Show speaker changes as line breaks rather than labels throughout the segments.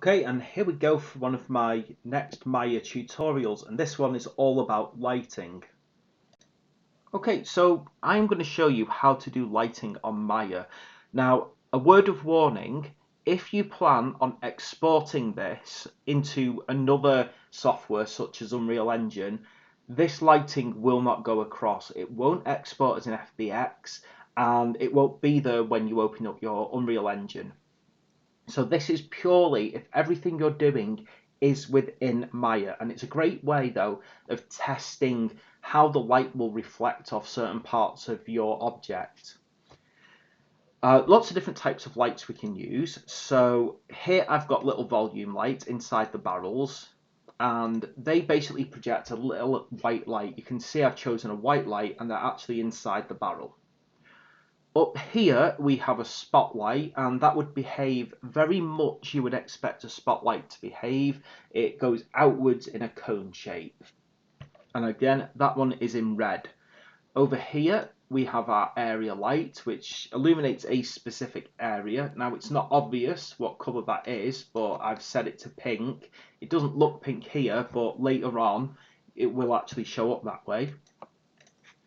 Okay, and here we go for one of my next Maya tutorials, and this one is all about lighting. Okay, so I'm going to show you how to do lighting on Maya. Now, a word of warning, if you plan on exporting this into another software such as Unreal Engine, this lighting will not go across. It won't export as an FBX, and it won't be there when you open up your Unreal Engine. So this is purely if everything you're doing is within Maya, and it's a great way though of testing how the light will reflect off certain parts of your object. Lots of different types of lights we can use. So here I've got little volume lights inside the barrels, and they basically project a little white light. You can see I've chosen a white light and they're actually inside the barrel. Up here we have a spotlight, and that would behave very much you would expect a spotlight to behave. It goes outwards in a cone shape. And again, that one is in red. Over here we have our area light, which illuminates a specific area. Now it's not obvious what colour that is, but I've set it to pink. It doesn't look pink here, but later on it will actually show up that way.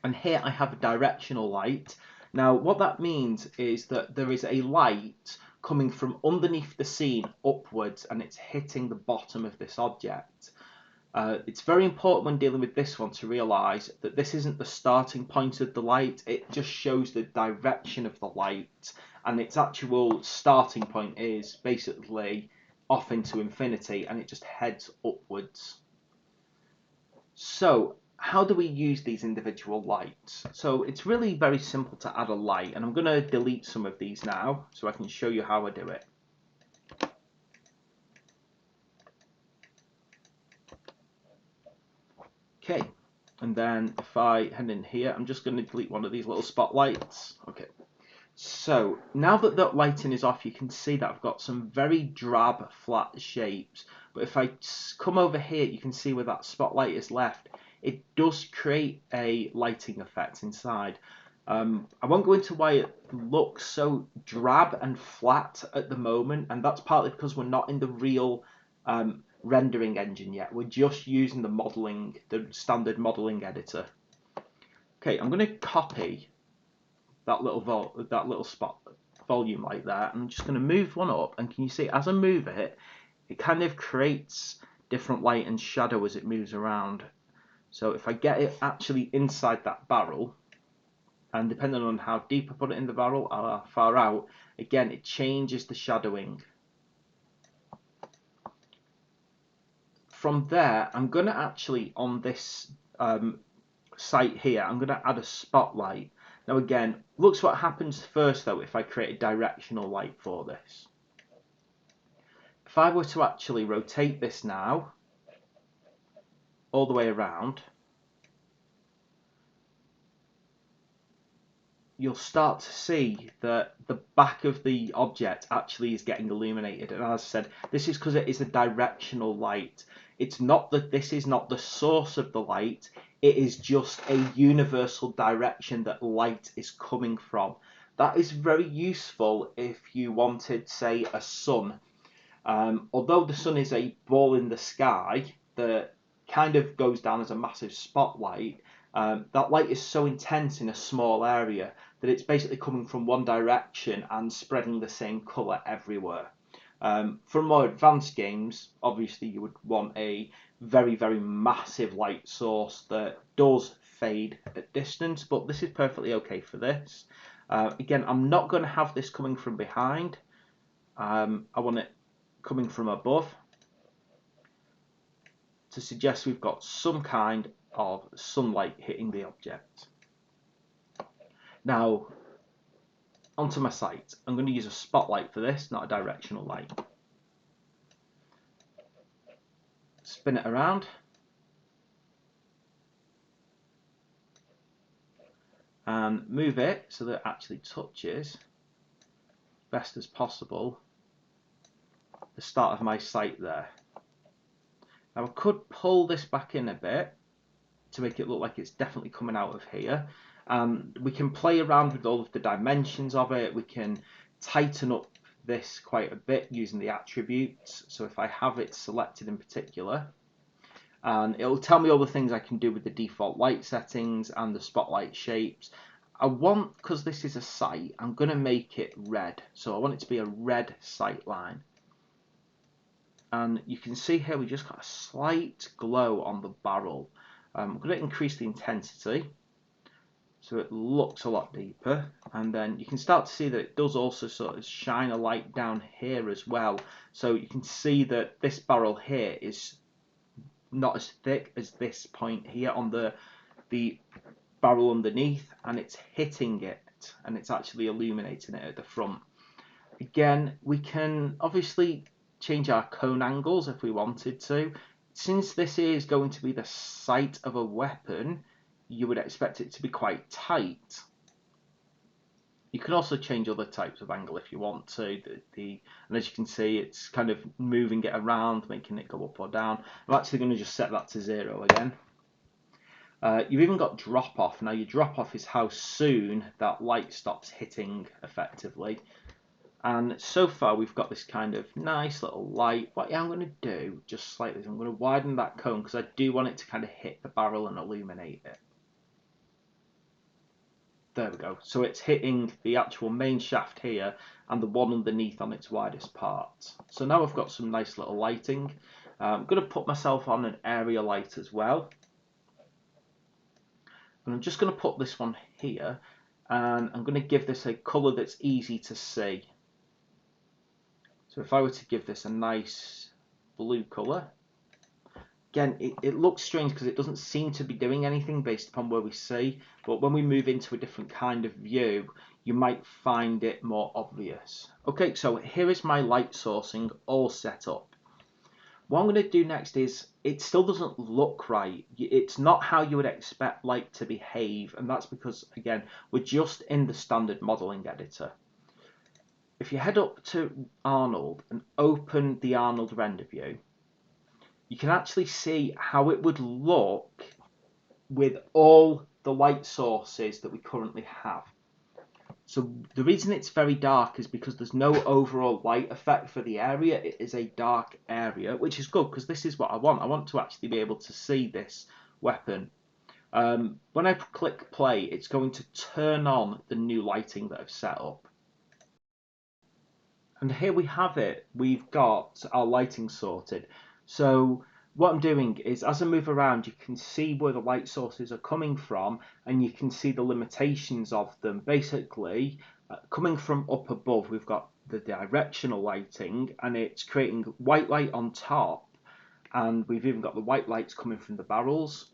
And here I have a directional light. Now what that means is that there is a light coming from underneath the scene upwards, and it's hitting the bottom of this object. It's very important when dealing with this one to realise that this isn't the starting point of the light, it just shows the direction of the light, and its actual starting point is basically off into infinity, and it just heads upwards. So how do we use these individual lights? So it's really very simple to add a light, and I'm going to delete some of these now so I can show you how I do it. Okay, and then if I head in here, I'm just going to delete one of these little spotlights. Okay, so now that that lighting is off, you can see that I've got some very drab flat shapes, but if I come over here, you can see where that spotlight is left. It does create a lighting effect inside. I won't go into why it looks so drab and flat at the moment, and that's partly because we're not in the real rendering engine yet. We're just using the standard modeling editor. Okay, I'm going to copy that little spot volume light there. I'm just going to move one up, and can you see as I move it, it kind of creates different light and shadow as it moves around. So if I get it actually inside that barrel, and depending on how deep I put it in the barrel or how far out, again it changes the shadowing. From there, I'm going to actually, on this site here, I'm going to add a spotlight. Now again, looks what happens first though if I create a directional light for this. If I were to actually rotate this now, all the way around, you'll start to see that the back of the object actually is getting illuminated. And as I said, this is because it is a directional light. It's not that this is not the source of the light, it is just a universal direction that light is coming from. That is very useful if you wanted, say, a sun. Although the sun is a ball in the sky that kind of goes down as a massive spotlight, that light is so intense in a small area that it's basically coming from one direction and spreading the same colour everywhere. For more advanced games, obviously you would want a very, very massive light source that does fade at distance, but this is perfectly okay for this. Again, I'm not going to have this coming from behind. I want it coming from above to suggest we've got some kind of sunlight hitting the object. Now, onto my site. I'm going to use a spotlight for this, not a directional light. Spin it around. And move it so that it actually touches, best as possible, the start of my site there. Now I could pull this back in a bit to make it look like it's definitely coming out of here. We can play around with all of the dimensions of it. We can tighten up this quite a bit using the attributes. So if I have it selected in particular, and it'll tell me all the things I can do with the default light settings and the spotlight shapes. I want, because this is a sight, I'm going to make it red. So I want it to be a red sight line. And you can see here we just got a slight glow on the barrel. I'm going to increase the intensity so it looks a lot deeper, and then you can start to see that it does also sort of shine a light down here as well. So you can see that this barrel here is not as thick as this point here on the barrel underneath, and it's hitting it and it's actually illuminating it at the front. Again, we can obviously change our cone angles if we wanted to. Since this is going to be the sight of a weapon, you would expect it to be quite tight. You can also change other types of angle if you want to. And as you can see, it's kind of moving it around, making it go up or down. I'm actually going to just set that to 0 again. You've even got drop off. Now your drop off is how soon that light stops hitting effectively. And so far we've got this kind of nice little light. What I'm going to do, just slightly, is I'm going to widen that cone because I do want it to kind of hit the barrel and illuminate it. There we go. So it's hitting the actual main shaft here and the one underneath on its widest part. So now I've got some nice little lighting. I'm going to put myself on an area light as well. And I'm just going to put this one here, and I'm going to give this a colour that's easy to see. So if I were to give this a nice blue colour, again, it looks strange because it doesn't seem to be doing anything based upon where we see, but when we move into a different kind of view, you might find it more obvious. Okay, so here is my light sourcing all set up. What I'm going to do next is, it still doesn't look right. It's not how you would expect light to behave, and that's because, again, we're just in the standard modeling editor. If you head up to Arnold and open the Arnold Render View, you can actually see how it would look with all the light sources that we currently have. So the reason it's very dark is because there's no overall light effect for the area. It is a dark area, which is good because this is what I want. I want to actually be able to see this weapon. When I click play, it's going to turn on the new lighting that I've set up. And here we have it. We've got our lighting sorted. So what I'm doing is, as I move around, you can see where the light sources are coming from, and you can see the limitations of them. Basically, coming from up above, we've got the directional lighting, and it's creating white light on top, and we've even got the white lights coming from the barrels.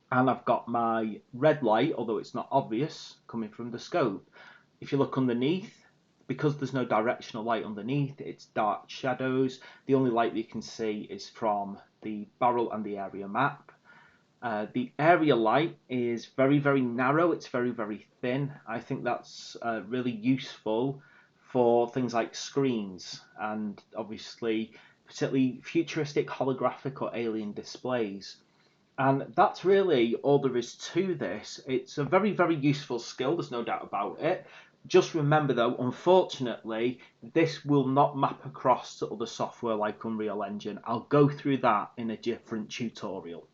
And I've got my red light, although it's not obvious, coming from the scope. If you look underneath, because there's no directional light underneath, it's dark shadows. The only light you can see is from the barrel and the area map. The area light is very, very narrow. It's very, very thin. I think that's really useful for things like screens and obviously particularly futuristic holographic or alien displays. And that's really all there is to this. It's a very, very useful skill, there's no doubt about it. Just remember though, unfortunately, this will not map across to other software like Unreal Engine. I'll go through that in a different tutorial.